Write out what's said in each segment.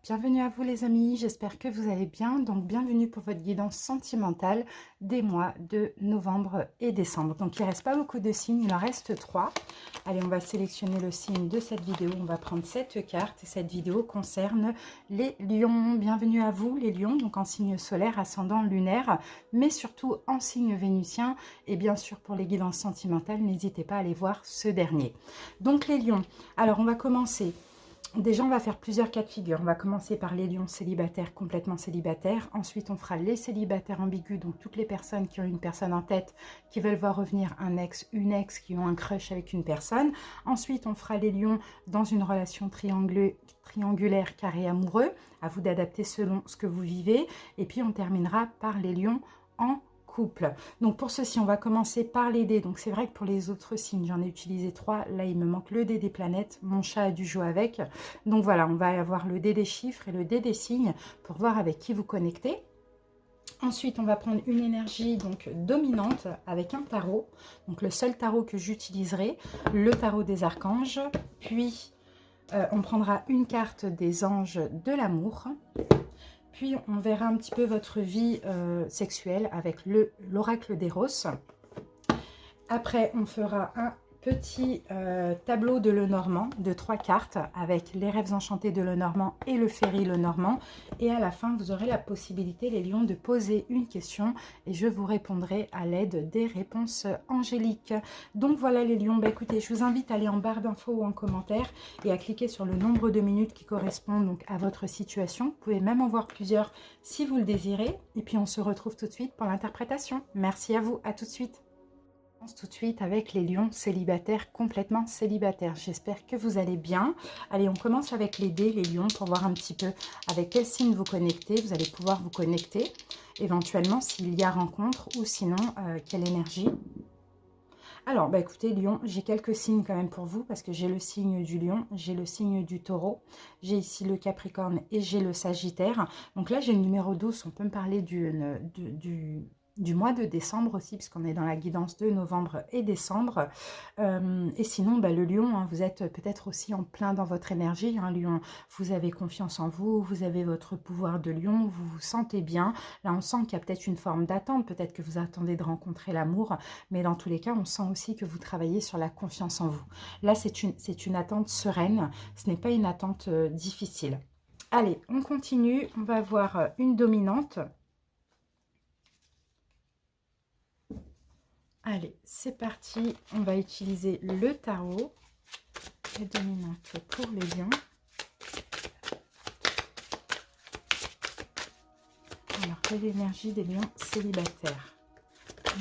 Bienvenue à vous les amis, j'espère que vous allez bien. Donc bienvenue pour votre guidance sentimentale des mois de novembre et décembre. Donc il ne reste pas beaucoup de signes, il en reste 3. Allez, on va sélectionner le signe de cette vidéo. On va prendre cette carte et cette vidéo concerne les lions. Bienvenue à vous les lions, donc en signe solaire, ascendant lunaire, mais surtout en signe vénusien. Et bien sûr pour les guidances sentimentales, n'hésitez pas à aller voir ce dernier. Donc les lions, alors on va commencer. Déjà, on va faire plusieurs cas de figure. On va commencer par les lions célibataires, complètement célibataires. Ensuite, on fera les célibataires ambigus, donc toutes les personnes qui ont une personne en tête, qui veulent voir revenir un ex, une ex, qui ont un crush avec une personne. Ensuite, on fera les lions dans une relation triangulaire, carré amoureux. À vous d'adapter selon ce que vous vivez. Et puis, on terminera par les lions en couple. Donc pour ceci, on va commencer par les dés. Donc c'est vrai que pour les autres signes, j'en ai utilisé 3. Là, il me manque le dé des planètes. Mon chat a dû jouer avec. Donc voilà, on va avoir le dé des chiffres et le dé des signes pour voir avec qui vous connectez. Ensuite, on va prendre une énergie donc dominante avec un tarot. Donc le seul tarot que j'utiliserai, le tarot des archanges. Puis, on prendra une carte des anges de l'amour. Puis, on verra un petit peu votre vie sexuelle avec l'oracle d'Eros. Après, on fera un petit tableau de Lenormand de 3 cartes avec les rêves enchantés de Lenormand et le Féerie Lenormand. Et à la fin, vous aurez la possibilité, les lions, de poser une question et je vous répondrai à l'aide des réponses angéliques. Donc voilà les lions, bah, écoutez, je vous invite à aller en barre d'infos ou en commentaire et à cliquer sur le nombre de minutes qui correspond donc à votre situation. Vous pouvez même en voir plusieurs si vous le désirez. Et puis on se retrouve tout de suite pour l'interprétation. Merci à vous, à tout de suite. Tout de suite avec les lions célibataires, complètement célibataires. J'espère que vous allez bien. Allez, on commence avec les dés, les lions, pour voir un petit peu avec quel signe vous connectez. Vous allez pouvoir vous connecter, éventuellement s'il y a rencontre ou sinon quelle énergie. Alors, bah écoutez, lion, j'ai quelques signes quand même pour vous parce que j'ai le signe du lion, j'ai le signe du taureau, j'ai ici le capricorne et j'ai le sagittaire. Donc là, j'ai le numéro 12, on peut me parler du mois de décembre aussi, puisqu'on est dans la guidance de novembre et décembre. Et sinon, bah, le lion, hein, vous êtes peut-être aussi en plein dans votre énergie. Hein, lion, vous avez confiance en vous, vous avez votre pouvoir de lion, vous vous sentez bien. Là, on sent qu'il y a peut-être une forme d'attente, peut-être que vous attendez de rencontrer l'amour, mais dans tous les cas, on sent aussi que vous travaillez sur la confiance en vous. Là, c'est une attente sereine, ce n'est pas une attente difficile. Allez, on continue, on va voir une dominante. Allez, c'est parti. On va utiliser le tarot. La dominante pour les lions. Alors, quelle énergie des lions célibataires?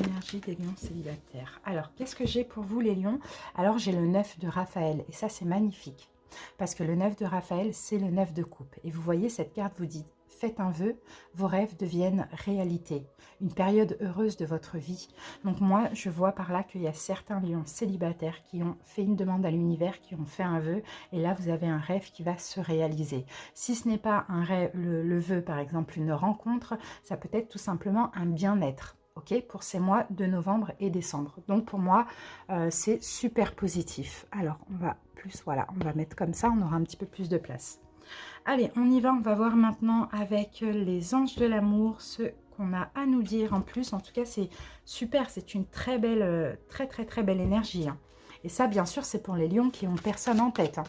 Énergie des lions célibataires. Alors, qu'est-ce que j'ai pour vous les lions? Alors, j'ai le 9 de Raphaël. Et ça, c'est magnifique. Parce que le 9 de Raphaël, c'est le 9 de coupe. Et vous voyez, cette carte vous dit... Faites un vœu, vos rêves deviennent réalité. Une période heureuse de votre vie. Donc moi, je vois par là qu'il y a certains lions célibataires qui ont fait une demande à l'univers, qui ont fait un vœu. Et là, vous avez un rêve qui va se réaliser. Si ce n'est pas un rêve, le vœu, par exemple, une rencontre, ça peut être tout simplement un bien-être. Ok, pour ces mois de novembre et décembre. Donc pour moi, c'est super positif. Alors, on va plus, voilà, on va mettre comme ça, on aura un petit peu plus de place. Allez, on y va, on va voir maintenant avec les anges de l'amour ce qu'on a à nous dire en plus. En tout cas, c'est super, c'est une très belle, très belle énergie. Hein. Et ça, bien sûr, c'est pour les lions qui ont personne en tête. Hein.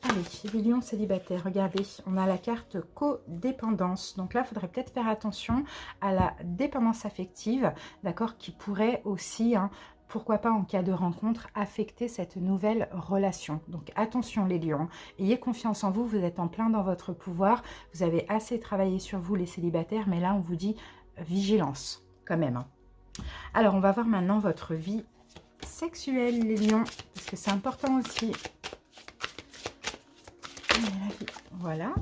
Allez, les lions célibataires, regardez, on a la carte codépendance. Donc là, il faudrait peut-être faire attention à la dépendance affective, d'accord, qui pourrait aussi... Hein, pourquoi pas en cas de rencontre, affecter cette nouvelle relation. Donc attention les lions, ayez confiance en vous, vous êtes en plein dans votre pouvoir, vous avez assez travaillé sur vous les célibataires, mais là on vous dit vigilance quand même. Hein. Alors on va voir maintenant votre vie sexuelle les lions, parce que c'est important aussi. Voilà.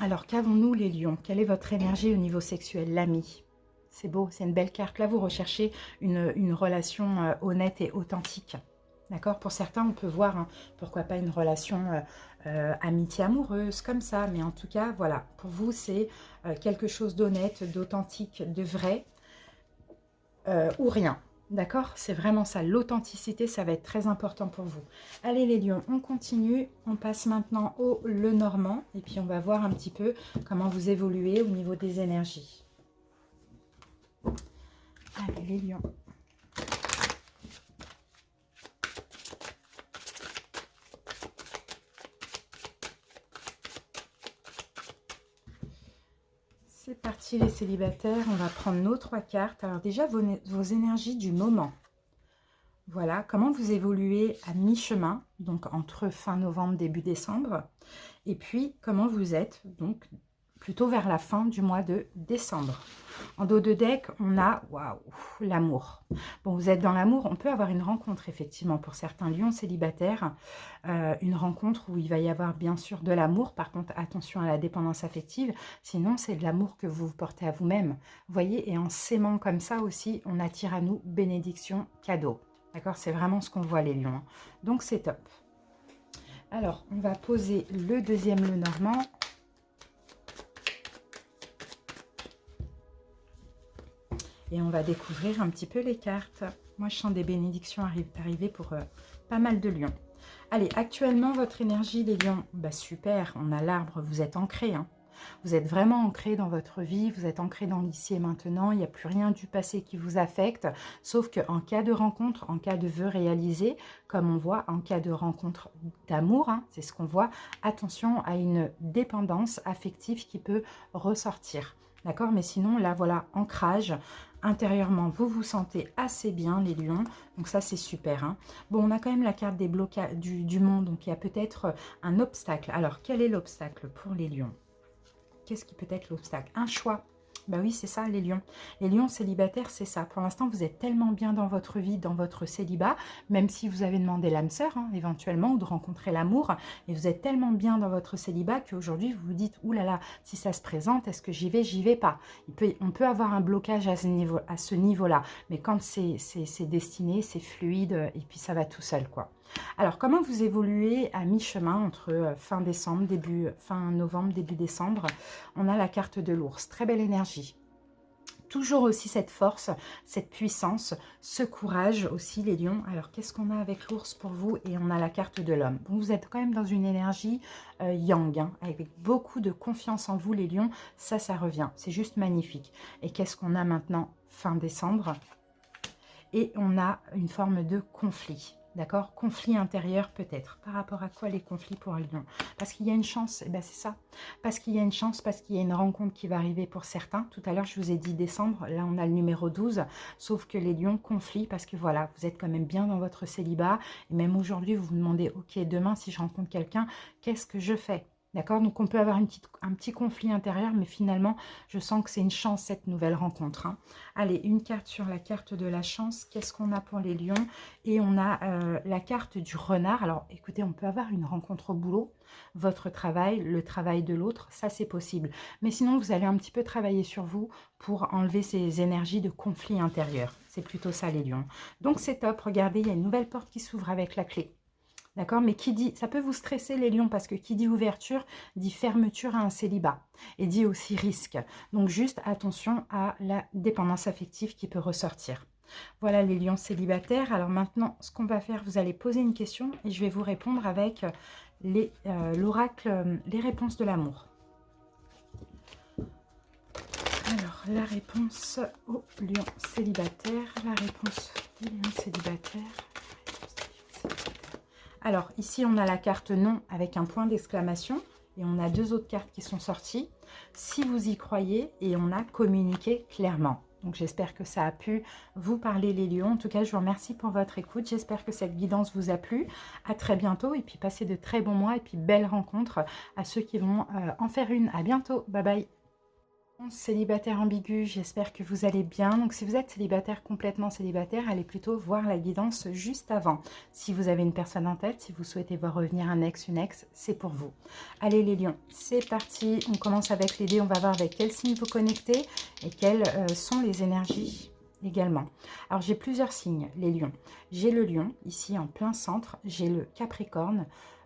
Alors qu'avons-nous les lions? Quelle est votre énergie au niveau sexuel, l'ami? C'est beau, c'est une belle carte. Là, vous recherchez une relation honnête et authentique. D'accord? Pour certains, on peut voir, hein, pourquoi pas une relation amitié amoureuse, comme ça. Mais en tout cas, voilà, pour vous, c'est quelque chose d'honnête, d'authentique, de vrai ou rien. D'accord? C'est vraiment ça. L'authenticité, ça va être très important pour vous. Allez les lions, on continue. On passe maintenant au Lenormand. Et puis on va voir un petit peu comment vous évoluez au niveau des énergies. Allez les lions. C'est parti les célibataires, on va prendre nos 3 cartes. Alors déjà, vos énergies du moment. Voilà, comment vous évoluez à mi-chemin, donc entre fin novembre, début décembre. Et puis, comment vous êtes, donc plutôt vers la fin du mois de décembre. En dos de deck, on a, waouh, l'amour. Bon, vous êtes dans l'amour, on peut avoir une rencontre, effectivement, pour certains lions célibataires. Une rencontre où il va y avoir, bien sûr, de l'amour. Par contre, attention à la dépendance affective. Sinon, c'est de l'amour que vous portez à vous-même. Vous voyez, et en s'aimant comme ça aussi, on attire à nous bénédiction, cadeau. D'accord? C'est vraiment ce qu'on voit, les lions. Donc, c'est top. Alors, on va poser le deuxième Lenormand. Et on va découvrir un petit peu les cartes. Moi, je sens des bénédictions arriver pour pas mal de lions. Allez, actuellement, votre énergie, les lions, bah super, on a l'arbre, vous êtes ancrés. Hein. Vous êtes vraiment ancrés dans votre vie, vous êtes ancrés dans l'ici et maintenant. Il n'y a plus rien du passé qui vous affecte. Sauf qu'en cas de rencontre, en cas de vœu réalisé, comme on voit, en cas de rencontre d'amour, hein, c'est ce qu'on voit, attention à une dépendance affective qui peut ressortir. D'accord? Mais sinon, là, voilà, ancrage. Intérieurement, vous vous sentez assez bien, les lions. Donc ça, c'est super. Hein. Bon, on a quand même la carte des blocages du monde. Donc, il y a peut-être un obstacle. Alors, quel est l'obstacle pour les lions? Qu'est-ce qui peut être l'obstacle? Un choix. Bah oui, c'est ça, les lions. Les lions célibataires, c'est ça. Pour l'instant, vous êtes tellement bien dans votre vie, dans votre célibat, même si vous avez demandé l'âme sœur, hein, éventuellement, ou de rencontrer l'amour, et vous êtes tellement bien dans votre célibat qu'aujourd'hui, vous vous dites, ouh là là, si ça se présente, est-ce que j'y vais pas? On peut avoir un blocage à ce niveau-là, mais quand c'est destiné, c'est fluide, et puis ça va tout seul, quoi. Alors, comment vous évoluez à mi-chemin entre fin décembre, fin novembre, début décembre? On a la carte de l'ours, très belle énergie. Toujours aussi cette force, cette puissance, ce courage aussi, les lions. Alors, qu'est-ce qu'on a avec l'ours pour vous? Et on a la carte de l'homme. Bon, vous êtes quand même dans une énergie yang, hein, avec beaucoup de confiance en vous, les lions. Ça revient. C'est juste magnifique. Et qu'est-ce qu'on a maintenant, fin décembre? Et on a une forme de conflit. D'accord? Conflit intérieur peut-être. Par rapport à quoi les conflits pour un lion? Parce qu'il y a une chance, et bien c'est ça. Parce qu'il y a une chance, parce qu'il y a une rencontre qui va arriver pour certains. Tout à l'heure, je vous ai dit décembre, là on a le numéro 12. Sauf que les lions conflient parce que voilà, vous êtes quand même bien dans votre célibat. Et même aujourd'hui, vous vous demandez, ok, demain si je rencontre quelqu'un, qu'est-ce que je fais? D'accord? Donc, on peut avoir un petit conflit intérieur, mais finalement, je sens que c'est une chance, cette nouvelle rencontre. Hein. Allez, une carte sur la carte de la chance. Qu'est-ce qu'on a pour les lions? Et on a la carte du renard. Alors, écoutez, on peut avoir une rencontre au boulot, votre travail, le travail de l'autre, ça, c'est possible. Mais sinon, vous allez un petit peu travailler sur vous pour enlever ces énergies de conflit intérieur. C'est plutôt ça, les lions. Donc, c'est top. Regardez, il y a une nouvelle porte qui s'ouvre avec la clé. D'accord? Mais qui dit, ça peut vous stresser les lions parce que qui dit ouverture, dit fermeture à un célibat et dit aussi risque. Donc juste attention à la dépendance affective qui peut ressortir. Voilà les lions célibataires. Alors maintenant, ce qu'on va faire, vous allez poser une question et je vais vous répondre avec l'oracle, les réponses de l'amour. Alors, la réponse aux lions célibataires, la réponse des lions célibataires. Alors, ici, on a la carte non avec un point d'exclamation. Et on a deux autres cartes qui sont sorties. Si vous y croyez, et on a communiqué clairement. Donc, j'espère que ça a pu vous parler, les lions. En tout cas, je vous remercie pour votre écoute. J'espère que cette guidance vous a plu. À très bientôt. Et puis, passez de très bons mois. Et puis, belle rencontre à ceux qui vont en faire une. À bientôt. Bye bye. Célibataire ambigu, j'espère que vous allez bien. Donc si vous êtes célibataire, complètement célibataire, allez plutôt voir la guidance juste avant. Si vous avez une personne en tête, si vous souhaitez voir revenir un ex, une ex, c'est pour vous. Allez les lions, c'est parti. On commence avec les dés, on va voir avec quel signe vous connectez et quelles sont les énergies également. Alors j'ai plusieurs signes, les lions. J'ai le lion, ici en plein centre, j'ai le capricorne,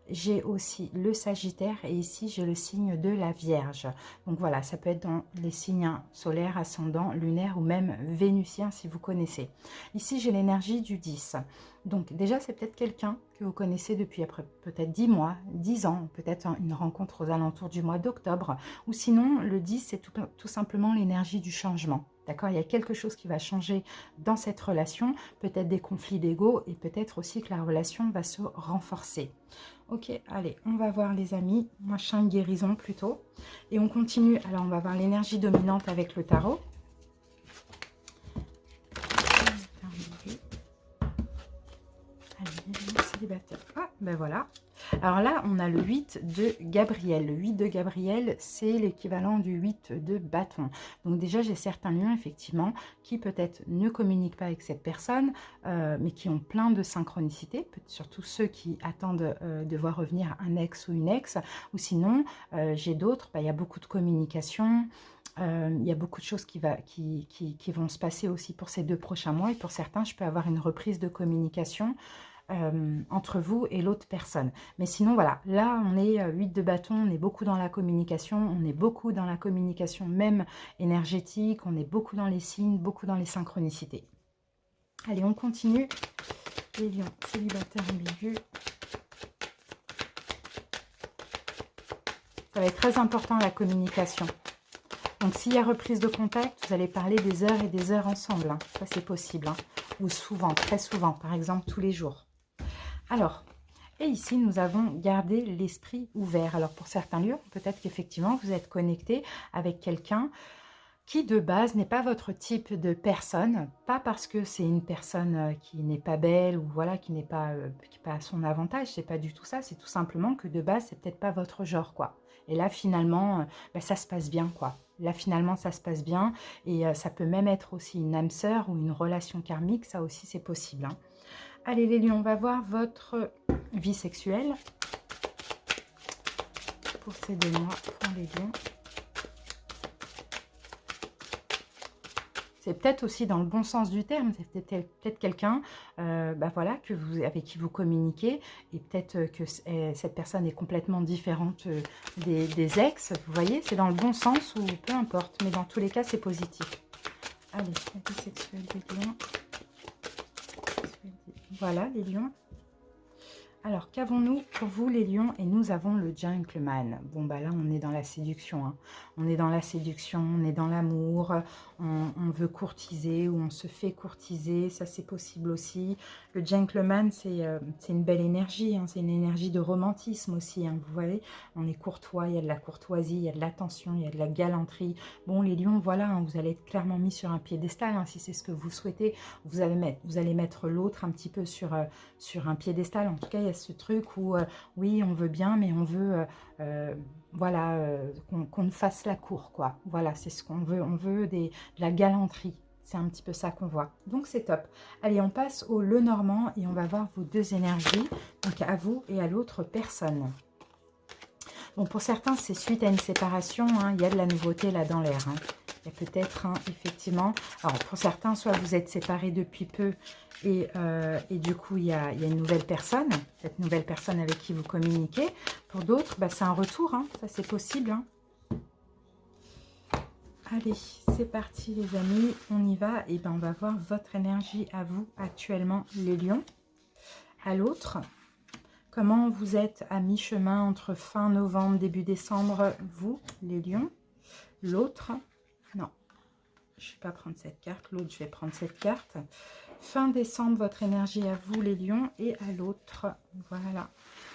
j'ai aussi le Sagittaire et ici j'ai le signe de la Vierge. Donc voilà, ça peut être dans les signes solaires, ascendants, lunaires ou même vénusiens si vous connaissez. Ici j'ai l'énergie du 10. Donc déjà c'est peut-être quelqu'un que vous connaissez depuis après peut-être 10 mois, 10 ans, peut-être une rencontre aux alentours du mois d'octobre. Ou sinon le 10 c'est tout simplement l'énergie du changement. D'accord, il y a quelque chose qui va changer dans cette relation, peut-être des conflits d'ego et peut-être aussi que la relation va se renforcer. Ok, allez, on va voir les amis, moi je sens une guérison plutôt. Et on continue, alors on va voir l'énergie dominante avec le tarot. Allez, célibataire. Ah, ben voilà. Alors là, on a le 8 de Gabriel. Le 8 de Gabriel, c'est l'équivalent du 8 de bâton. Donc déjà, j'ai certains liens, effectivement, qui peut-être ne communiquent pas avec cette personne, mais qui ont plein de synchronicité, surtout ceux qui attendent de voir revenir un ex ou une ex. Ou sinon, j'ai d'autres, il y a beaucoup de communication. Il y a beaucoup de choses qui vont se passer aussi pour ces 2 prochains mois. Et pour certains, je peux avoir une reprise de communication entre vous et l'autre personne. Mais sinon, voilà, là, on est 8 de bâton, on est beaucoup dans la communication, on est beaucoup dans la communication même énergétique, on est beaucoup dans les signes, beaucoup dans les synchronicités. Allez, on continue. Les lions célibataires ambigus. Ça va être très important, la communication. Donc, s'il y a reprise de contact, vous allez parler des heures et des heures ensemble. Hein. Ça, c'est possible. Hein. Ou souvent, très souvent, par exemple, tous les jours. Alors, et ici, nous avons gardé l'esprit ouvert. Alors, pour certains lieux, peut-être qu'effectivement, vous êtes connecté avec quelqu'un qui, de base, n'est pas votre type de personne. Pas parce que c'est une personne qui n'est pas belle ou voilà, qui n'est pas, à son avantage. C'est pas du tout ça. C'est tout simplement que, de base, c'est peut-être pas votre genre, quoi. Et là, finalement, ça se passe bien, quoi. Là, finalement, ça se passe bien. Et ça peut même être aussi une âme sœur ou une relation karmique. Ça aussi, c'est possible. Hein. Allez, les lions, on va voir votre vie sexuelle. Pour ces 2 mois, pour les lions. C'est peut-être aussi dans le bon sens du terme, c'est peut-être quelqu'un voilà, avec qui vous communiquez et peut-être que cette personne est complètement différente des ex, vous voyez, c'est dans le bon sens ou peu importe, mais dans tous les cas, c'est positif. Allez, la vie sexuelle des lions. Voilà, les lions. Alors, qu'avons-nous pour vous, les lions? Et nous avons le gentleman. Bon, bah là, on est dans la séduction. Hein. On est dans la séduction, on est dans l'amour. On veut courtiser ou on se fait courtiser. Ça, c'est possible aussi. Le gentleman, c'est une belle énergie. Hein. C'est une énergie de romantisme aussi. Hein. Vous voyez, on est courtois. Il y a de la courtoisie, il y a de l'attention, il y a de la galanterie. Bon, les lions, voilà, hein, vous allez être clairement mis sur un piédestal. Hein, si c'est ce que vous souhaitez, vous allez mettre l'autre un petit peu sur un piédestal. En tout cas, il y a ce truc où, oui, on veut bien, mais on veut, voilà, qu'on fasse la cour, quoi. Voilà, c'est ce qu'on veut. On veut de la galanterie. C'est un petit peu ça qu'on voit. Donc, c'est top. Allez, on passe au Lenormand et on va voir vos 2 énergies, donc à vous et à l'autre personne. Bon, pour certains, c'est suite à une séparation. Hein, il y a de la nouveauté là dans l'air. Hein. Il y a peut-être, hein, effectivement, alors pour certains, soit vous êtes séparés depuis peu et du coup, il y a une nouvelle personne, cette nouvelle personne avec qui vous communiquez. Pour d'autres, c'est un retour, hein, ça c'est possible. Hein. Allez, c'est parti les amis, on y va. Et on va voir votre énergie à vous actuellement, les lions. À l'autre, comment vous êtes à mi-chemin entre fin novembre, début décembre, vous, les lions. L'autre... Non, je ne vais pas prendre cette carte. L'autre, je vais prendre cette carte. Fin décembre, votre énergie à vous, les lions. Et à l'autre, voilà.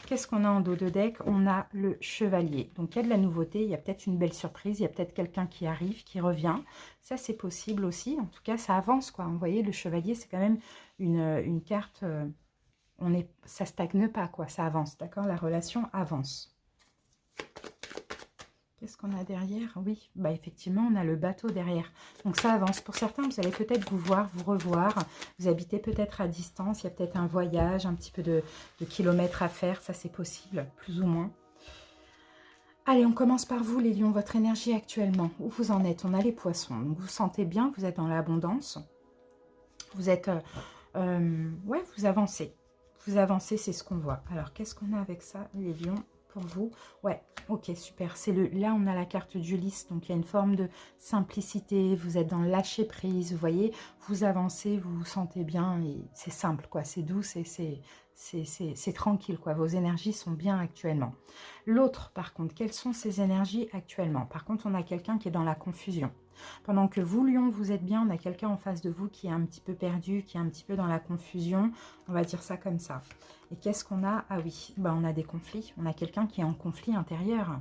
Qu'est-ce qu'on a en dos de deck? On a le chevalier. Donc, il y a de la nouveauté. Il y a peut-être une belle surprise. Il y a peut-être quelqu'un qui arrive, qui revient. Ça, c'est possible aussi. En tout cas, ça avance, quoi. Vous voyez, le chevalier, c'est quand même une carte... ça stagne pas, quoi. Ça avance, d'accord? La relation avance. Qu'est-ce qu'on a derrière? Oui, effectivement, on a le bateau derrière. Donc, ça avance. Pour certains, vous allez peut-être vous voir, vous revoir. Vous habitez peut-être à distance. Il y a peut-être un voyage, un petit peu de kilomètres à faire. Ça, c'est possible, plus ou moins. Allez, on commence par vous, les lions. Votre énergie actuellement, où vous en êtes? On a les poissons. Donc, vous sentez bien, vous êtes dans l'abondance. Vous êtes... ouais, vous avancez. Vous avancez, c'est ce qu'on voit. Alors, qu'est-ce qu'on a avec ça, les lions, pour vous? Ouais, ok, super. Là, on a la carte d'Ulysse, donc il y a une forme de simplicité. Vous êtes dans le lâcher prise, vous voyez. Vous avancez, vous vous sentez bien et c'est simple, quoi. C'est doux, c'est tranquille, quoi. Vos énergies sont bien actuellement. L'autre, par contre, quelles sont ces énergies actuellement? Par contre, on a quelqu'un qui est dans la confusion. Pendant que vous, Lion, vous êtes bien, on a quelqu'un en face de vous qui est un petit peu perdu, qui est un petit peu dans la confusion. On va dire ça comme ça. Et qu'est-ce qu'on a? Ah oui, ben, on a des conflits. On a quelqu'un qui est en conflit intérieur.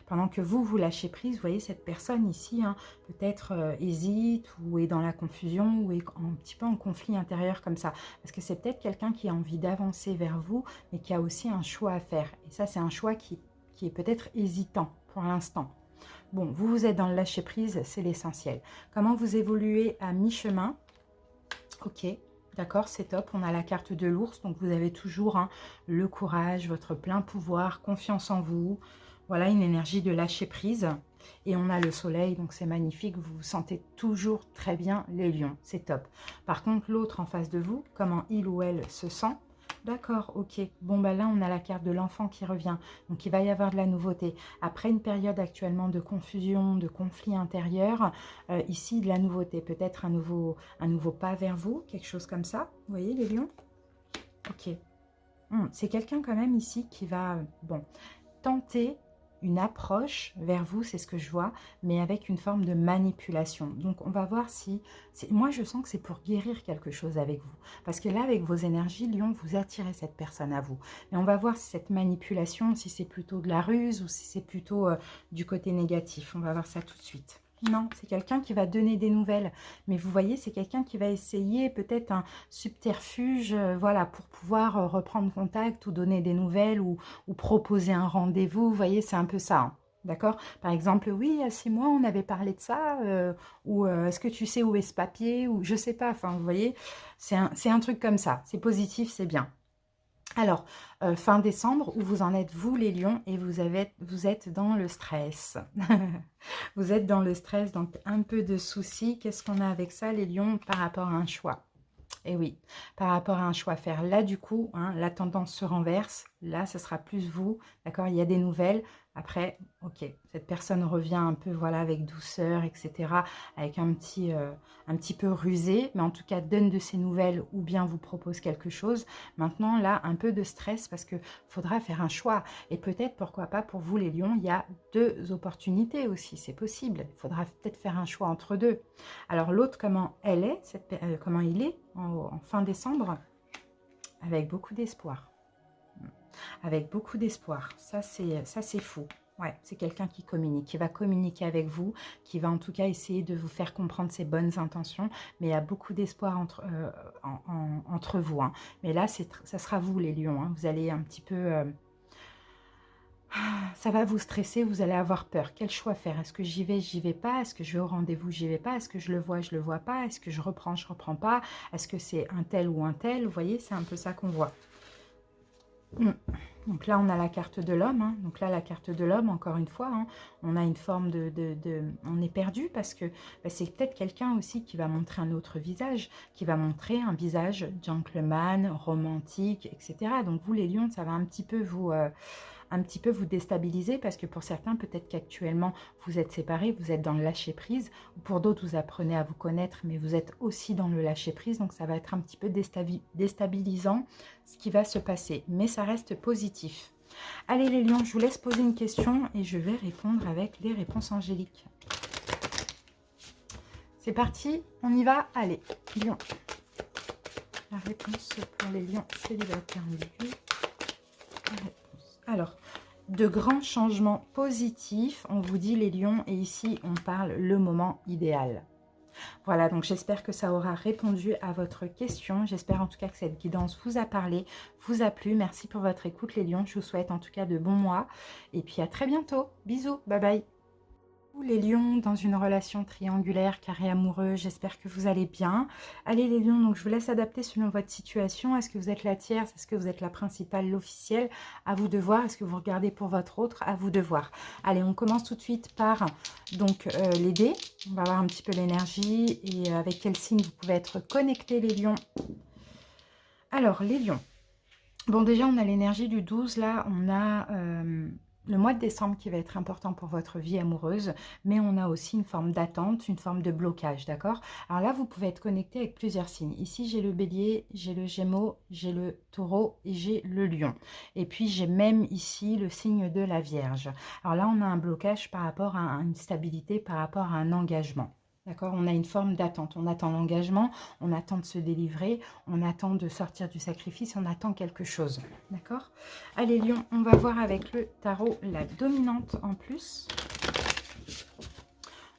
Pendant que vous, vous lâchez prise, vous voyez cette personne ici, hein, peut-être hésite ou est dans la confusion ou est un petit peu en conflit intérieur comme ça. Parce que c'est peut-être quelqu'un qui a envie d'avancer vers vous, mais qui a aussi un choix à faire. Et ça, c'est un choix qui est peut-être hésitant pour l'instant. Bon, vous êtes dans le lâcher-prise, c'est l'essentiel. Comment vous évoluez à mi-chemin? Ok, d'accord, c'est top. On a la carte de l'ours, donc vous avez toujours hein, le courage, votre plein pouvoir, confiance en vous. Voilà, une énergie de lâcher-prise. Et on a le soleil, donc c'est magnifique. Vous vous sentez toujours très bien, les lions. C'est top. Par contre, l'autre en face de vous, comment il ou elle se sent? D'accord, ok. Bon, bah là, on a la carte de l'enfant qui revient. Donc, il va y avoir de la nouveauté. Après une période actuellement de confusion, de conflit intérieur, ici, de la nouveauté. Peut-être un nouveau pas vers vous, quelque chose comme ça. Vous voyez, les lions? Ok. C'est quelqu'un quand même ici qui va, bon, tenter une approche vers vous, c'est ce que je vois, mais avec une forme de manipulation. Donc, on va voir si... Moi, je sens que c'est pour guérir quelque chose avec vous. Parce que là, avec vos énergies, Lion, vous attirez cette personne à vous. Mais on va voir si cette manipulation, si c'est plutôt de la ruse ou si c'est plutôt du côté négatif. On va voir ça tout de suite. Non, c'est quelqu'un qui va donner des nouvelles. Mais vous voyez, c'est quelqu'un qui va essayer peut-être un subterfuge, voilà, pour pouvoir reprendre contact ou donner des nouvelles ou proposer un rendez-vous. Vous voyez, c'est un peu ça. Hein. D'accord? Par exemple, oui, il y a 6 mois, on avait parlé de ça. Ou est-ce que tu sais où est ce papier? Ou je sais pas. Enfin, vous voyez, c'est un truc comme ça. C'est positif, c'est bien. Alors, fin décembre, où vous en êtes, vous les lions, et vous êtes dans le stress. Vous êtes dans le stress, donc un peu de soucis. Qu'est-ce qu'on a avec ça, les lions, par rapport à un choix? Et oui, par rapport à un choix à faire. Là, du coup, hein, la tendance se renverse. Là, ce sera plus vous. D'accord? Il y a des nouvelles. Après, ok, cette personne revient un peu, voilà, avec douceur, etc. Avec un petit peu rusé. Mais en tout cas, donne de ses nouvelles ou bien vous propose quelque chose. Maintenant, là, un peu de stress parce qu'il faudra faire un choix. Et peut-être, pourquoi pas, pour vous, les lions, il y a 2 opportunités aussi. C'est possible. Il faudra peut-être faire un choix entre 2. Alors, l'autre, comment elle est, comment il est en fin décembre? Avec beaucoup d'espoir. Avec beaucoup d'espoir. Ça, c'est fou. Ouais, c'est quelqu'un qui communique, qui va communiquer avec vous, qui va en tout cas essayer de vous faire comprendre ses bonnes intentions, mais il y a beaucoup d'espoir entre vous. Hein. Mais là, ça sera vous, les lions. Hein. Vous allez un petit peu... ça va vous stresser, vous allez avoir peur. Quel choix faire? Est-ce que j'y vais pas? Est-ce que je vais au rendez-vous, j'y vais pas? Est-ce que je le vois pas? Est-ce que je reprends pas? Est-ce que c'est un tel ou un tel? Vous voyez, c'est un peu ça qu'on voit. Donc là, on a la carte de l'homme. Hein. Donc là, la carte de l'homme, encore une fois, hein, on a une forme on est perdu parce que bah, c'est peut-être quelqu'un aussi qui va montrer un autre visage, qui va montrer un visage gentleman, romantique, etc. Donc vous, les lions, ça va un petit peu vous déstabiliser parce que pour certains, peut-être qu'actuellement, vous êtes séparés, vous êtes dans le lâcher-prise. Pour d'autres, vous apprenez à vous connaître, mais vous êtes aussi dans le lâcher-prise. Donc, ça va être un petit peu déstabilisant ce qui va se passer. Mais ça reste positif. Allez, les lions, je vous laisse poser une question et je vais répondre avec les réponses angéliques. C'est parti, on y va. Allez, lions. La réponse pour les lions célibataires. Alors, de grands changements positifs, on vous dit les lions, et ici on parle le moment idéal. Voilà, donc j'espère que ça aura répondu à votre question. J'espère en tout cas que cette guidance vous a parlé, vous a plu. Merci pour votre écoute les lions. Je vous souhaite en tout cas de bons mois. Et puis à très bientôt. Bisous, bye bye. Les lions dans une relation triangulaire, carré amoureux, j'espère que vous allez bien. Allez les lions, donc je vous laisse adapter selon votre situation. Est-ce que vous êtes la tierce? Est-ce que vous êtes la principale, l'officielle? À vous de voir. Est-ce que vous regardez pour votre autre? À vous de voir. Allez, on commence tout de suite par donc les dés. On va voir un petit peu l'énergie et avec quel signe vous pouvez être connectés les lions. Alors les lions. Bon, déjà, on a l'énergie du 12. Là, on a le mois de décembre qui va être important pour votre vie amoureuse, mais on a aussi une forme d'attente, une forme de blocage, d'accord? Alors là, vous pouvez être connecté avec plusieurs signes. Ici, j'ai le bélier, j'ai le gémeaux, j'ai le taureau et j'ai le lion. Et puis, j'ai même ici le signe de la vierge. Alors là, on a un blocage par rapport à une stabilité, par rapport à un engagement. D'accord? On a une forme d'attente. On attend l'engagement, on attend de se délivrer, on attend de sortir du sacrifice, on attend quelque chose. D'accord? Allez, Lion, on va voir avec le tarot la dominante en plus.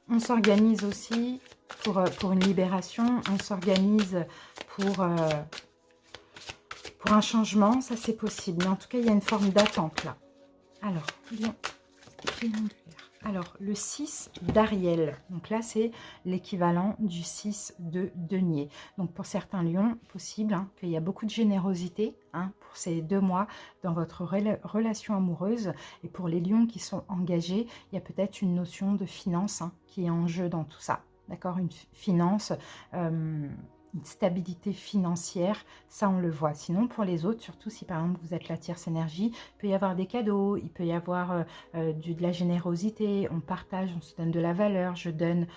On s'organise aussi pour une libération. On s'organise pour un changement. Ça, c'est possible. Mais en tout cas, il y a une forme d'attente là. Alors, Lion, triangulaire. Alors, le 6 d'Ariel. Donc là, c'est l'équivalent du 6 de denier. Donc, pour certains lions, possible qu'il y a beaucoup de générosité pour ces 2 mois dans votre relation amoureuse. Et pour les lions qui sont engagés, il y a peut-être une notion de finance qui est en jeu dans tout ça. D'accord? Une finance... une stabilité financière, ça on le voit. Sinon pour les autres, surtout si par exemple vous êtes la tierce énergie, il peut y avoir des cadeaux, il peut y avoir de la générosité, on partage, on se donne de la valeur, je donne,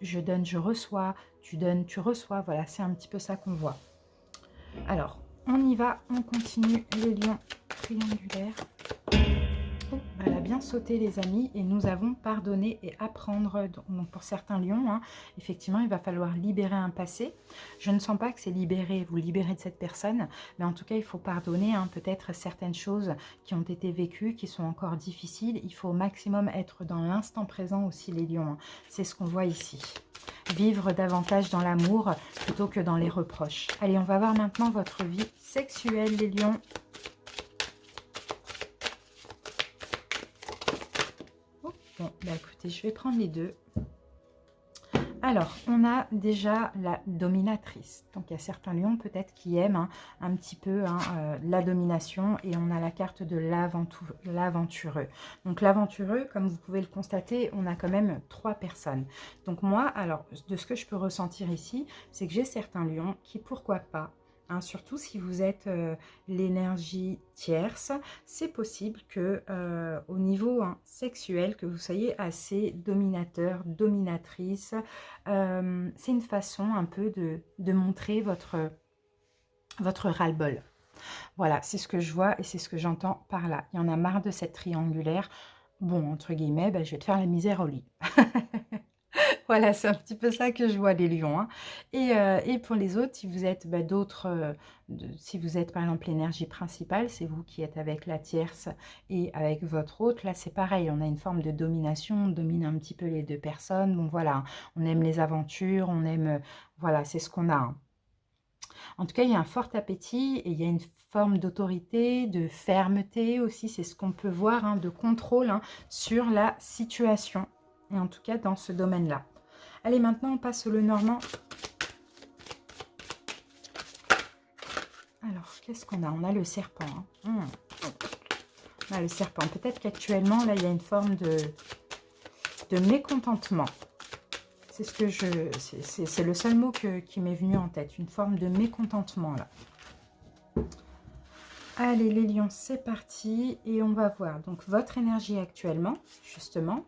je reçois, tu donnes, tu reçois, voilà, c'est un petit peu ça qu'on voit. Alors, on y va, on continue les lions triangulaires. Oh, elle a bien sauté les amis et nous avons pardonné et apprendre. Donc pour certains lions, effectivement, il va falloir libérer un passé. Je ne sens pas que c'est libéré, vous libérez de cette personne, mais en tout cas, il faut pardonner peut-être certaines choses qui ont été vécues, qui sont encore difficiles. Il faut au maximum être dans l'instant présent aussi les lions. C'est ce qu'on voit ici. Vivre davantage dans l'amour plutôt que dans les reproches. Allez, on va voir maintenant votre vie sexuelle les lions. Bon, bah écoutez, je vais prendre les deux. Alors, on a déjà la dominatrice. Donc, il y a certains lions peut-être qui aiment un petit peu la domination. Et on a la carte de l'aventureux. Donc, l'aventureux, comme vous pouvez le constater, on a quand même 3 personnes. Donc, moi, alors, de ce que je peux ressentir ici, c'est que j'ai certains lions qui, pourquoi pas, surtout si vous êtes l'énergie tierce, c'est possible que au niveau sexuel, que vous soyez assez dominateur, dominatrice. C'est une façon un peu de montrer votre ras-le-bol. Voilà, c'est ce que je vois et c'est ce que j'entends par là. Il y en a marre de cette triangulaire. Bon, entre guillemets, je vais te faire la misère au lit. Voilà, c'est un petit peu ça que je vois les lions. Et pour les autres, si vous êtes si vous êtes par exemple l'énergie principale, c'est vous qui êtes avec la tierce et avec votre autre. Là, c'est pareil, on a une forme de domination, on domine un petit peu les 2 personnes. Bon, voilà, on aime les aventures, on aime... voilà, c'est ce qu'on a. En tout cas, il y a un fort appétit et il y a une forme d'autorité, de fermeté aussi. C'est ce qu'on peut voir, de contrôle sur la situation. Et en tout cas, dans ce domaine-là. Allez, maintenant, on passe au Lenormand. Alors, qu'est-ce qu'on a? On a le serpent. On a le serpent. Peut-être qu'actuellement, là, il y a une forme de mécontentement. C'est ce que c'est le seul mot qui m'est venu en tête. Une forme de mécontentement, là. Allez, les lions, c'est parti. Et on va voir donc votre énergie actuellement, justement.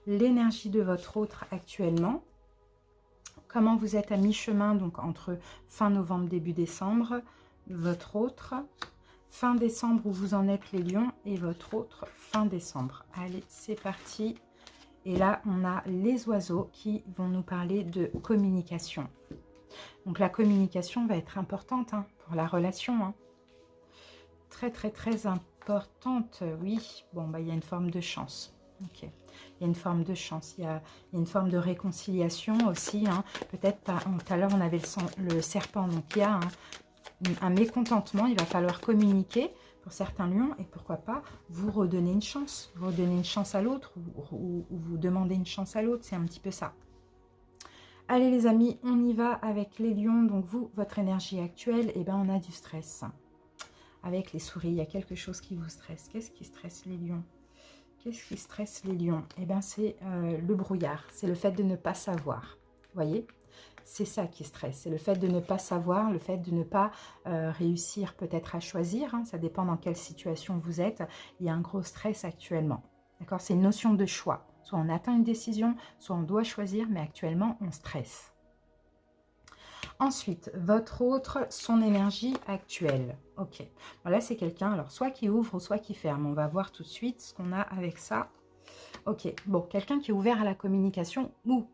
L'énergie de votre autre actuellement. Comment vous êtes à mi-chemin, donc entre fin novembre, début décembre, votre autre, fin décembre où vous en êtes les lions, et votre autre fin décembre. Allez, c'est parti. Et là, on a les oiseaux qui vont nous parler de communication. Donc la communication va être importante pour la relation. Très, très, très importante, oui. Bon, il y a une forme de chance. Ok. Il y a une forme de chance, il y a une forme de réconciliation aussi. Peut-être, tout à l'heure, on avait le serpent. Donc, il y a un mécontentement. Il va falloir communiquer pour certains lions. Et pourquoi pas, vous redonner une chance. Vous redonnez une chance à l'autre ou vous demandez une chance à l'autre. C'est un petit peu ça. Allez, les amis, on y va avec les lions. Donc, vous, votre énergie actuelle, on a du stress. Avec les souris, il y a quelque chose qui vous stresse. Qu'est-ce qui stresse les lions ? Qu'est-ce qui stresse les lions? C'est le brouillard, c'est le fait de ne pas savoir. Vous voyez? C'est ça qui stresse, c'est le fait de ne pas savoir, le fait de ne pas réussir peut-être à choisir, hein, ça dépend dans quelle situation vous êtes. Il y a un gros stress actuellement, d'accord? C'est une notion de choix. Soit on atteint une décision, soit on doit choisir, mais actuellement on stresse. Ensuite, votre autre, son énergie actuelle. Ok, voilà, c'est quelqu'un, alors soit qui ouvre ou soit qui ferme. On va voir tout de suite ce qu'on a avec ça. Ok, bon, quelqu'un qui est ouvert à la communication ou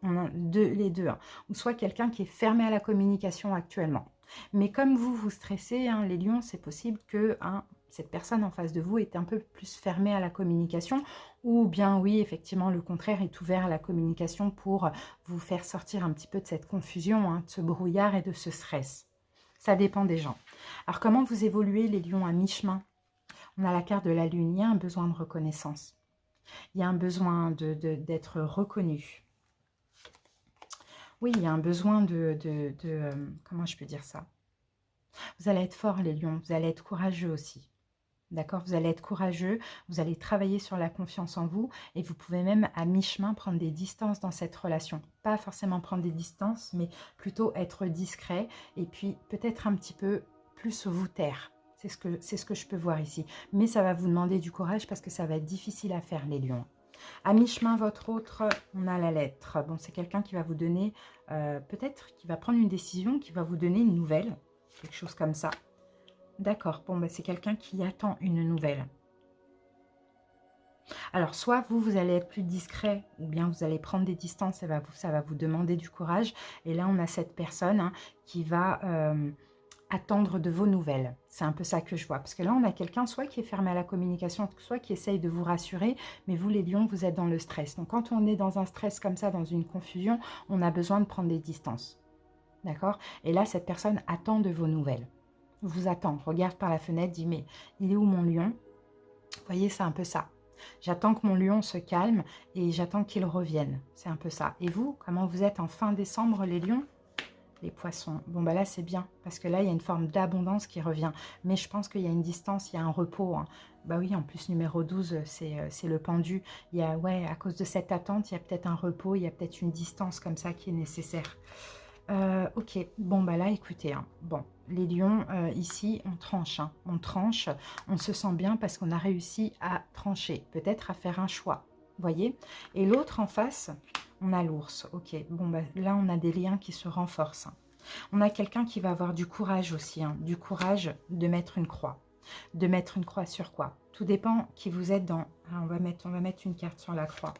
on a les deux, hein, ou soit quelqu'un qui est fermé à la communication actuellement. Mais comme vous stressez, hein, les lions, c'est possible que cette personne en face de vous est un peu plus fermée à la communication, ou bien oui, effectivement, le contraire est ouvert à la communication pour vous faire sortir un petit peu de cette confusion, hein, de ce brouillard et de ce stress. Ça dépend des gens. Alors, comment vous évoluez, les lions, à mi-chemin? On a la carte de la lune, il y a un besoin de reconnaissance. Il y a un besoin d'être reconnu. Oui, il y a un besoin comment je peux dire ça? Vous allez être fort, les lions, vous allez être courageux aussi. D'accord? Vous allez être courageux, vous allez travailler sur la confiance en vous et vous pouvez même à mi-chemin prendre des distances dans cette relation. Pas forcément prendre des distances, mais plutôt être discret et puis peut-être un petit peu plus vous taire. C'est ce que je peux voir ici. Mais ça va vous demander du courage parce que ça va être difficile à faire, les lions. À mi-chemin, votre autre, on a la lettre. Bon, c'est quelqu'un qui va vous donner, peut-être, qui va prendre une décision, qui va vous donner une nouvelle, quelque chose comme ça. D'accord, bon, ben, c'est quelqu'un qui attend une nouvelle. Alors, soit vous allez être plus discret, ou bien vous allez prendre des distances, ça va vous demander du courage. Et là, on a cette personne, hein, qui va attendre de vos nouvelles. C'est un peu ça que je vois. Parce que là, on a quelqu'un soit qui est fermé à la communication, soit qui essaye de vous rassurer. Mais vous, les lions, vous êtes dans le stress. Donc, quand on est dans un stress comme ça, dans une confusion, on a besoin de prendre des distances. D'accord? Et là, cette personne attend de vos nouvelles. Vous attend, regarde par la fenêtre, dit, mais il est où mon lion? Vous voyez, c'est un peu ça. J'attends que mon lion se calme et j'attends qu'il revienne. C'est un peu ça. Et vous, comment vous êtes en fin décembre, les lions? Les poissons. Bon, bah là, c'est bien. Parce que là, il y a une forme d'abondance qui revient. Mais je pense qu'il y a une distance, il y a un repos. Hein. Bah oui, en plus, numéro 12, c'est le pendu. Il y a, ouais, à cause de cette attente, il y a peut-être un repos, il y a peut-être une distance comme ça qui est nécessaire. Ok, bon, bah là, écoutez. Hein. Bon, les lions, ici, on tranche. Hein. On tranche, on se sent bien parce qu'on a réussi à trancher. Peut-être à faire un choix. Voyez? Et l'autre en face... On a l'ours, ok. Bon, bah, là, on a des liens qui se renforcent. Hein. On a quelqu'un qui va avoir du courage aussi, hein, du courage de mettre une croix. De mettre une croix sur quoi? Tout dépend qui vous êtes dans... Ah, on va mettre une carte sur la croix.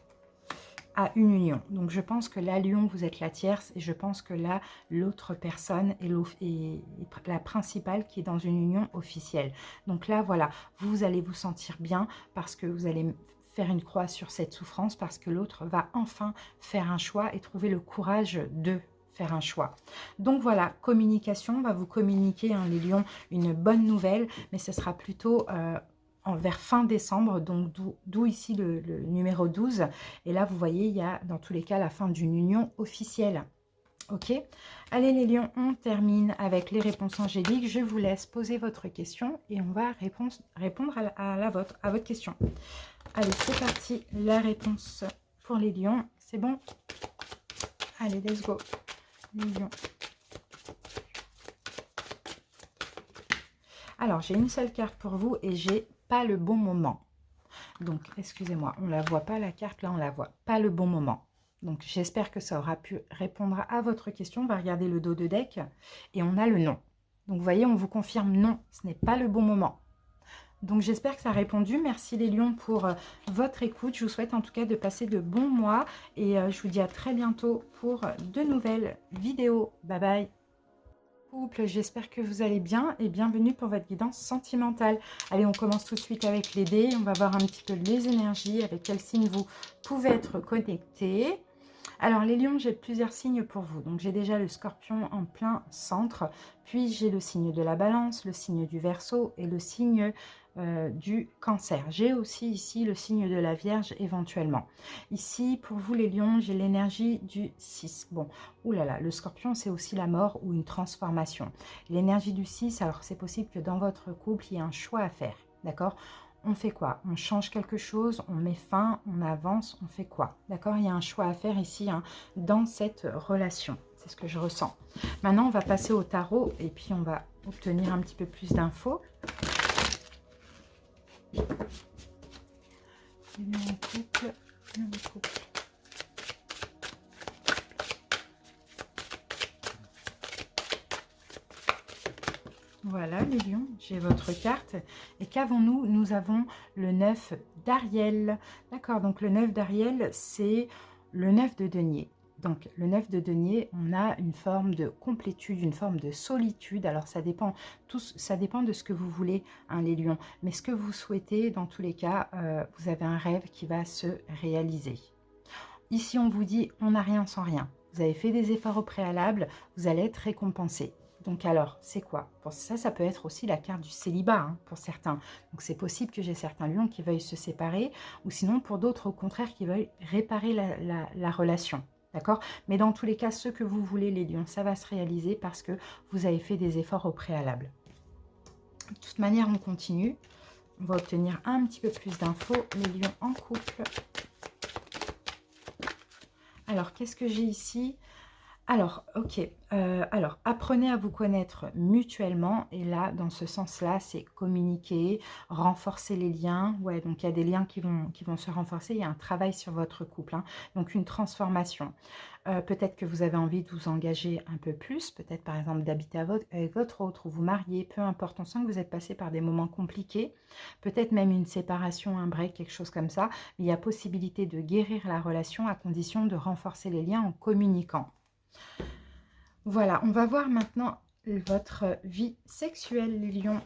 À une union. Donc, je pense que là, lion, vous êtes la tierce et je pense que là, l'autre personne est la principale qui est dans une union officielle. Donc là, voilà, vous allez vous sentir bien parce que vous allez... faire une croix sur cette souffrance parce que l'autre va enfin faire un choix et trouver le courage de faire un choix. Donc voilà, communication, on va vous communiquer, hein, les lions, une bonne nouvelle, mais ce sera plutôt vers fin décembre, donc d'où ici le numéro 12. Et là, vous voyez, il y a dans tous les cas la fin d'une union officielle. Ok, allez les lions, on termine avec les réponses angéliques. Je vous laisse poser votre question et on va répondre à votre question. Allez, c'est parti, la réponse pour les lions, c'est bon? Allez, let's go, les lions. Alors, j'ai une seule carte pour vous et j'ai pas le bon moment. Donc, excusez-moi, on la voit pas la carte, là on la voit, pas le bon moment. Donc, j'espère que ça aura pu répondre à votre question. On va regarder le dos de deck et on a le non. Donc, vous voyez, on vous confirme non, ce n'est pas le bon moment. Donc, j'espère que ça a répondu. Merci les lions pour votre écoute. Je vous souhaite en tout cas de passer de bons mois et je vous dis à très bientôt pour de nouvelles vidéos. Bye bye. Couple, j'espère que vous allez bien et bienvenue pour votre guidance sentimentale. Allez, on commence tout de suite avec les dés. On va voir un petit peu les énergies, avec quels signes vous pouvez être connectés. Alors, les lions, j'ai plusieurs signes pour vous. Donc, j'ai déjà le scorpion en plein centre. Puis, j'ai le signe de la balance, le signe du verseau et le signe du cancer. J'ai aussi ici le signe de la vierge éventuellement. Ici, pour vous, les lions, j'ai l'énergie du 6. Bon, oulala, le scorpion, c'est aussi la mort ou une transformation. L'énergie du 6, alors c'est possible que dans votre couple, il y ait un choix à faire. D'accord ? On fait quoi? On change quelque chose, on met fin, on avance, on fait quoi? D'accord? Il y a un choix à faire ici, hein, dans cette relation. c'est ce que je ressens. Maintenant, on va passer au tarot et puis on va obtenir un petit peu plus d'infos. Voilà les lions, j'ai votre carte. Et qu'avons-nous? Nous avons le 9 d'Ariel. D'accord, donc le 9 d'Ariel, c'est le 9 de denier. Donc le 9 de denier, on a une forme de complétude, une forme de solitude. Alors ça dépend de ce que vous voulez, hein, les lions. Mais ce que vous souhaitez, dans tous les cas, vous avez un rêve qui va se réaliser. Ici, on vous dit, on n'a rien sans rien. Vous avez fait des efforts au préalable, vous allez être récompensé. Donc alors, c'est quoi? Pour ça, ça peut être aussi la carte du célibat, hein, pour certains. Donc c'est possible que j'ai certains lions qui veuillent se séparer, ou sinon pour d'autres, au contraire, qui veuillent réparer la relation. D'accord? Mais dans tous les cas, ce que vous voulez, les lions, ça va se réaliser parce que vous avez fait des efforts au préalable. De toute manière, on continue. On va obtenir un petit peu plus d'infos. Les lions en couple. Alors, qu'est-ce que j'ai ici? Alors, ok. Alors, apprenez à vous connaître mutuellement. Et là, dans ce sens-là, c'est communiquer, renforcer les liens. Ouais, donc il y a des liens qui vont se renforcer. Il y a un travail sur votre couple, hein. Donc, une transformation. Peut-être que vous avez envie de vous engager un peu plus. Peut-être, par exemple, d'habiter avec votre autre ou vous marier. Peu importe, on sent que vous êtes passé par des moments compliqués. Peut-être même une séparation, un break, quelque chose comme ça. Mais il y a possibilité de guérir la relation à condition de renforcer les liens en communiquant. Voilà, on va voir maintenant votre vie sexuelle, les lions.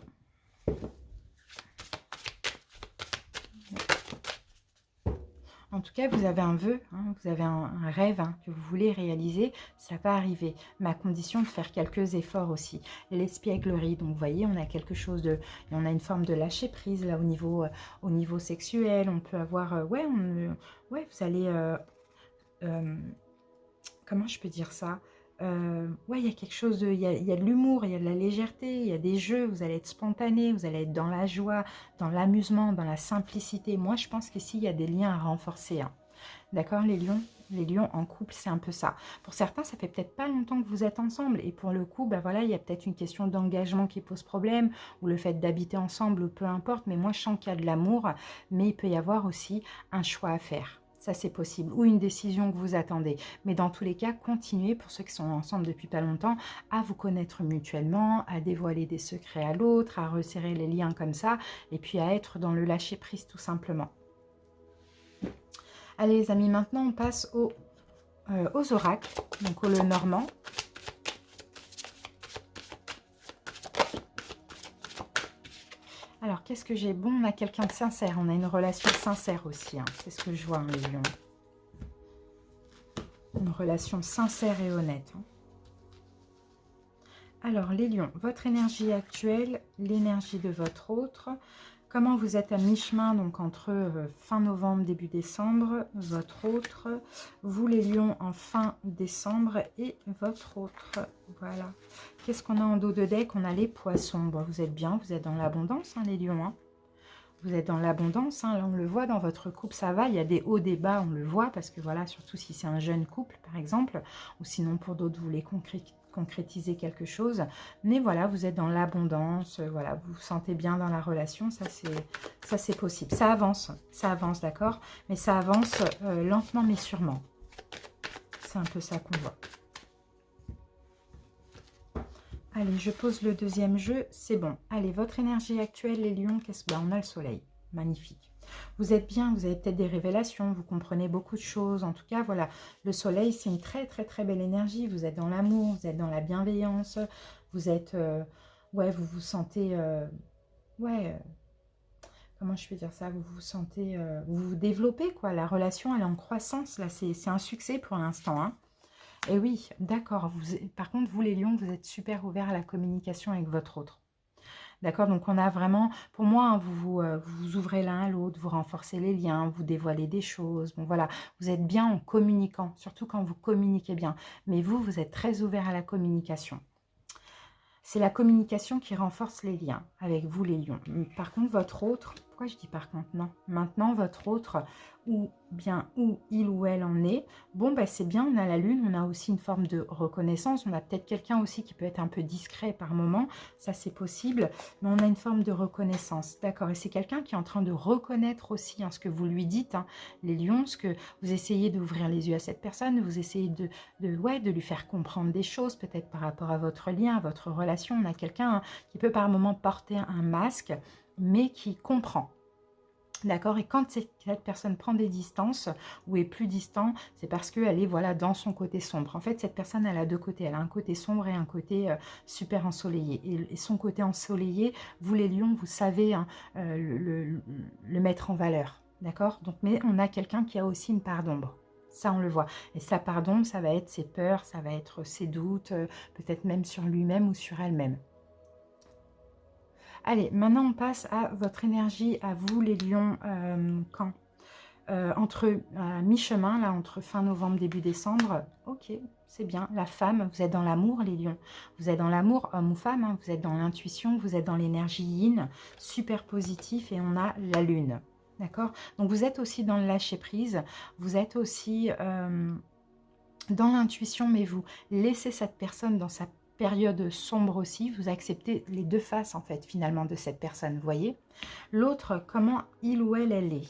En tout cas, vous avez un vœu, hein, vous avez un rêve, hein, que vous voulez réaliser, ça va arriver, mais à condition de faire quelques efforts aussi. L'espièglerie, donc vous voyez, on a quelque chose de... On a une forme de lâcher prise là au niveau sexuel, on peut avoir... ouais, vous allez... comment je peux dire ça? Ouais, il y a quelque chose de... Il y a de l'humour, il y a de la légèreté, il y a des jeux, vous allez être spontané, vous allez être dans la joie, dans l'amusement, dans la simplicité. Moi, je pense qu'ici, il y a des liens à renforcer, hein. D'accord, les lions? Les lions en couple, c'est un peu ça. Pour certains, ça fait peut-être pas longtemps que vous êtes ensemble. Et pour le coup, ben voilà, il y a peut-être une question d'engagement qui pose problème, ou le fait d'habiter ensemble, ou peu importe. Mais moi, je sens qu'il y a de l'amour, mais il peut y avoir aussi un choix à faire. Ça, c'est possible. Ou une décision que vous attendez. Mais dans tous les cas, continuez, pour ceux qui sont ensemble depuis pas longtemps, à vous connaître mutuellement, à dévoiler des secrets à l'autre, à resserrer les liens comme ça, et puis à être dans le lâcher-prise tout simplement. Allez les amis, maintenant on passe aux oracles, donc au Lenormand. Alors, qu'est-ce que j'ai? Bon, on a quelqu'un de sincère, on a une relation sincère aussi, hein. C'est ce que je vois, hein, les lions. Une relation sincère et honnête, hein. Alors, les lions, votre énergie actuelle, l'énergie de votre autre. Comment vous êtes à mi-chemin, donc entre fin novembre, début décembre, votre autre, vous les lions en fin décembre et votre autre. Voilà. Qu'est-ce qu'on a en dos de deck? On a les poissons. Bon, vous êtes bien, vous êtes dans l'abondance, hein, les lions, hein. Vous êtes dans l'abondance, hein. Là on le voit dans votre couple, ça va, il y a des hauts, des bas, on le voit, parce que voilà, surtout si c'est un jeune couple par exemple, ou sinon pour d'autres vous voulez concrétiser quelque chose, mais voilà, vous êtes dans l'abondance, voilà, vous vous sentez bien dans la relation, ça c'est possible, ça avance, d'accord, mais ça avance lentement mais sûrement, c'est un peu ça qu'on voit. Allez, je pose le deuxième jeu, c'est bon. Allez, votre énergie actuelle, les lions, on a le soleil, magnifique. Vous êtes bien, vous avez peut-être des révélations, vous comprenez beaucoup de choses. En tout cas, voilà, le soleil, c'est une très, très, très belle énergie. Vous êtes dans l'amour, vous êtes dans la bienveillance, vous êtes, ouais, vous vous sentez, ouais, comment je peux dire ça? Vous vous sentez, vous vous développez, quoi. La relation, elle est en croissance, là, c'est un succès pour l'instant, hein. Et oui, d'accord. Par contre, vous les lions, vous êtes super ouverts à la communication avec votre autre. D'accord, donc on a vraiment, pour moi, hein, vous ouvrez l'un à l'autre, vous renforcez les liens, vous dévoilez des choses. Bon voilà, vous êtes bien en communiquant, surtout quand vous communiquez bien. Mais vous êtes très ouvert à la communication. C'est la communication qui renforce les liens avec vous les lions. Par contre, votre autre, Pourquoi je dis par contre non? Maintenant, votre autre, ou bien où il ou elle en est, bon, bah, c'est bien, on a la lune, on a aussi une forme de reconnaissance, on a peut-être quelqu'un aussi qui peut être un peu discret par moment, ça c'est possible, mais on a une forme de reconnaissance, d'accord? Et c'est quelqu'un qui est en train de reconnaître aussi hein, ce que vous lui dites, hein, les lions, ce que vous essayez d'ouvrir les yeux à cette personne, vous essayez ouais, de lui faire comprendre des choses, peut-être par rapport à votre lien, à votre relation. On a quelqu'un hein, qui peut par moment porter un masque, mais qui comprend. D'accord? Et quand cette personne prend des distances ou est plus distant, c'est parce qu'elle est voilà, dans son côté sombre. En fait, cette personne, elle a deux côtés. Elle a un côté sombre et un côté super ensoleillé. Et son côté ensoleillé, vous les lions, vous savez hein, le mettre en valeur. D'accord? Donc, mais on a quelqu'un qui a aussi une part d'ombre. Ça, on le voit. Et sa part d'ombre, ça va être ses peurs, ça va être ses doutes, peut-être même sur lui-même ou sur elle-même. Allez, maintenant on passe à votre énergie, à vous les lions, quand entre mi-chemin, là, entre fin novembre, début décembre, ok, c'est bien. La femme, vous êtes dans l'amour, les lions. Vous êtes dans l'amour, homme ou femme, hein, vous êtes dans l'intuition, vous êtes dans l'énergie yin, super positif, et on a la lune. D'accord? Donc vous êtes aussi dans le lâcher-prise, vous êtes aussi dans l'intuition, mais vous laissez cette personne dans sa période sombre aussi, vous acceptez les deux faces en fait finalement de cette personne, vous voyez. L'autre, comment il ou elle est,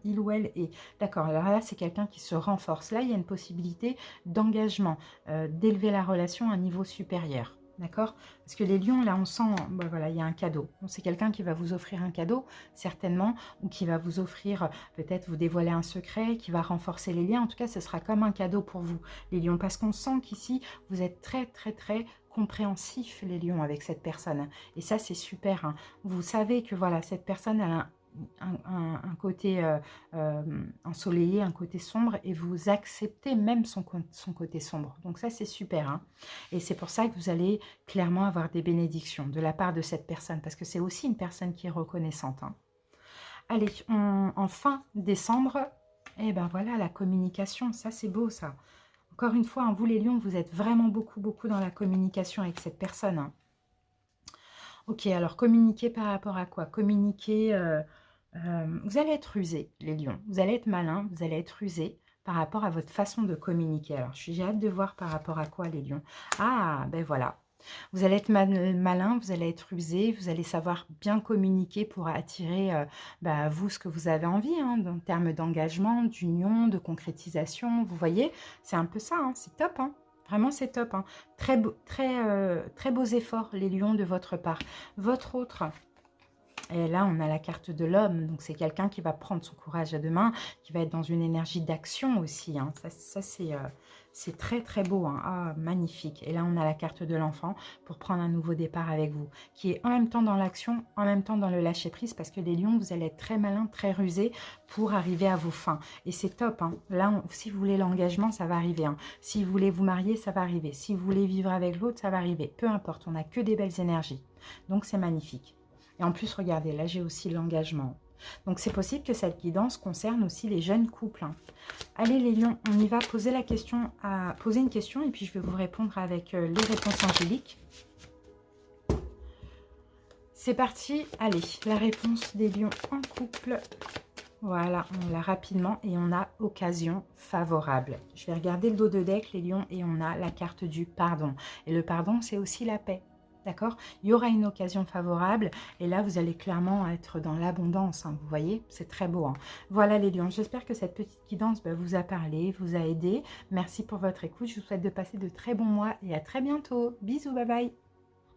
il ou elle est. D'accord, alors là c'est quelqu'un qui se renforce, là il y a une possibilité d'engagement, d'élever la relation à un niveau supérieur. D'accord? Parce que les lions, là, on sent, bah voilà, il y a un cadeau. C'est quelqu'un qui va vous offrir un cadeau, certainement, ou qui va vous offrir, peut-être vous dévoiler un secret, qui va renforcer les liens. En tout cas, ce sera comme un cadeau pour vous, les lions. Parce qu'on sent qu'ici, vous êtes très, très, très compréhensifs, les lions, avec cette personne. Et ça, c'est super. Hein. Vous savez que, voilà, cette personne, elle a un côté ensoleillé, un côté sombre, et vous acceptez même son côté sombre. Donc ça, c'est super. Hein. Et c'est pour ça que vous allez clairement avoir des bénédictions de la part de cette personne, parce que c'est aussi une personne qui est reconnaissante. Hein. Allez, en fin décembre, et ben voilà, la communication, ça c'est beau ça. Encore une fois, hein, vous les lions, vous êtes vraiment beaucoup dans la communication avec cette personne. Hein. Ok, alors communiquer par rapport à quoi? Communiquer... vous allez être rusé, les lions. Vous allez être malin, vous allez être rusé par rapport à votre façon de communiquer. Alors, j'ai hâte de voir par rapport à quoi, les lions. Ah, ben voilà. Vous allez être malin, vous allez être rusé, vous allez savoir bien communiquer pour attirer à vous ce que vous avez envie, hein, en termes d'engagement, d'union, de concrétisation. Vous voyez, c'est un peu ça, hein, c'est top. Hein. Vraiment, c'est top. Hein. Très beaux efforts, les lions, de votre part. Votre autre... Et là, on a la carte de l'homme. Donc, c'est quelqu'un qui va prendre son courage à deux mains, qui va être dans une énergie d'action aussi. Hein. Ça c'est très beau. Hein. Ah, magnifique. Et là, on a la carte de l'enfant pour prendre un nouveau départ avec vous, qui est en même temps dans l'action, en même temps dans le lâcher-prise, parce que les lions, vous allez être très malins, très rusés pour arriver à vos fins. Et c'est top. Hein. Là, si vous voulez l'engagement, ça va arriver. Hein. Si vous voulez vous marier, ça va arriver. Si vous voulez vivre avec l'autre, ça va arriver. Peu importe, on n'a que des belles énergies. Donc, c'est magnifique. Et en plus, regardez, là, j'ai aussi l'engagement. Donc, c'est possible que cette guidance concerne aussi les jeunes couples. Hein. Allez, les lions, on y va poser une question et puis je vais vous répondre avec les réponses angéliques. C'est parti. Allez, la réponse des lions en couple. Voilà, on l'a rapidement et on a occasion favorable. Je vais regarder le dos de deck, les lions, et on a la carte du pardon. Et le pardon, c'est aussi la paix. D'accord? Il y aura une occasion favorable et là, vous allez clairement être dans l'abondance. Hein, vous voyez? C'est très beau. Hein. Voilà les lions. J'espère que cette petite guidance vous a parlé, vous a aidé. Merci pour votre écoute. Je vous souhaite de passer de très bons mois et à très bientôt. Bisous, bye bye.